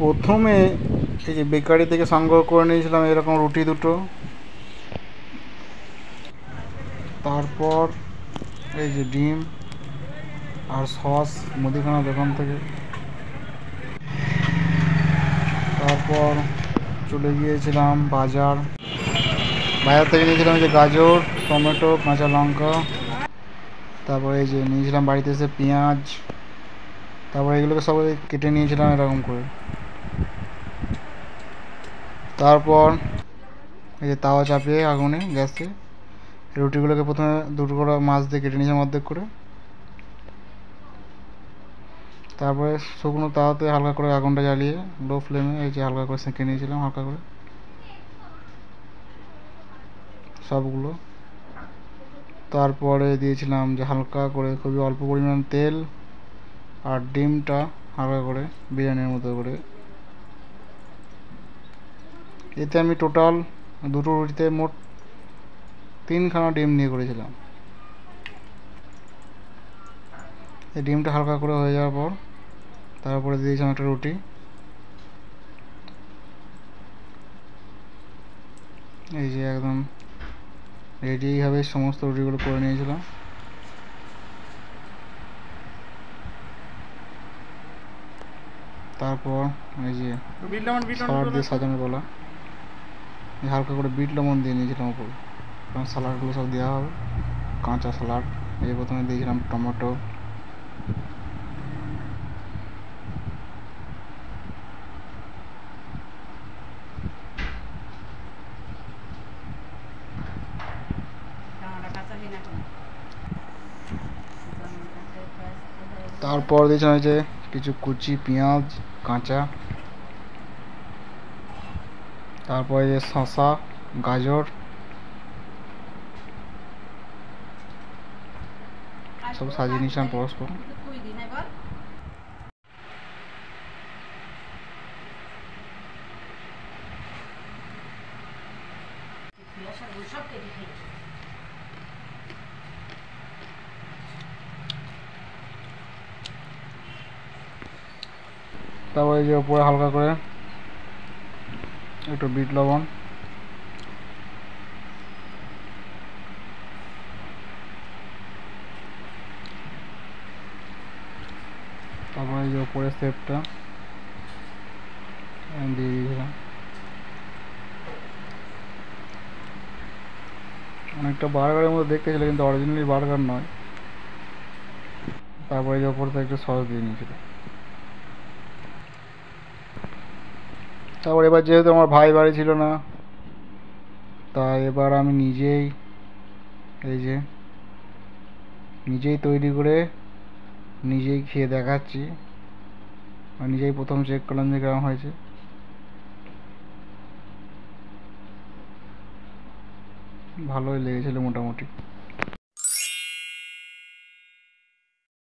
প্রথমে এই যে বেকারি থেকে সংগ্রহ করে নিয়েছিলাম এরকম রুটি দুটো, তারপর এই যে ডিম আর সস মুদিখানা দোকান থেকে, তারপর চলে গিয়েছিলাম বাজার থেকে নিয়েছিলাম এই যে গাজর, টমেটো, কাঁচা লঙ্কা, তারপরে এই যে নিয়েছিলাম বাড়িতে এসে পেঁয়াজ, তারপর এগুলোকে সবাই কেটে নিয়েছিলাম এরকম করে। তারপর এই যে তাওয়া চাপিয়ে আগুনে গ্যাসে রুটিগুলোকে প্রথমে দুটো করে মাছ দিয়ে কেটে নিয়েছিলাম অর্ধেক করে, তারপরে শুকনো তাওয়াতে হালকা করে আগুনটা জ্বালিয়ে লো ফ্লেমে এই যে হালকা করে সেঁকে নিয়েছিলাম হালকা করে সবগুলো। তারপরে দিয়েছিলাম যে হালকা করে খুবই অল্প পরিমাণ তেল আর ডিমটা হালকা করে বিরিয়ানির মতো করে। এতে আমি টোটাল দুটো রুটিতে মোট 3খানা ডিম নিয়ে করেছিলাম। এই ডিমটা হালকা করে হয়ে যাওয়ার পর তারপরে দিয়েছিলাম একটা রুটি, এই যে একদম রেডি এইভাবে সমস্ত রুটিগুলো করে নিয়েছিলাম। তারপর এই যে সালাড দিয়ে সাজানোর বলা হালকা করে বিট লবণ দিয়ে নিয়েছিলাম উপরে, কারণ সালাডগুলো সব দেওয়া হবে কাঁচা সালাড। এই প্রথমে দিয়েছিলাম টমেটো, তারপর দিয়েছিলাম যে কিছু কুচি পেঁয়াজ কাঁচা, তারপরে যে শসা গাজর সব সাজিয়ে নিয়েছিলাম পরস্পর। তারপরে যে উপরে হালকা করে একটু বিট লবণ, তারপরে যে উপরে শেপটা দিয়ে দিয়েছিলাম। অনেকটা বার্গারের মতো দেখতে ছিল কিন্তু অরিজিনালি বার্গার নয়। তারপরে যে উপর থেকে একটু সস দিয়ে নিয়েছিল। তারপর এবার যেহেতু আমার ভাই বাড়ি ছিল না, তাই এবার আমি নিজেই এই যে নিজেই তৈরি করে নিজেই খেয়ে দেখাচ্ছি, নিজেই প্রথম চেক করলাম যে কেমন হয়েছে। ভালোই লেগেছিলো মোটামুটি।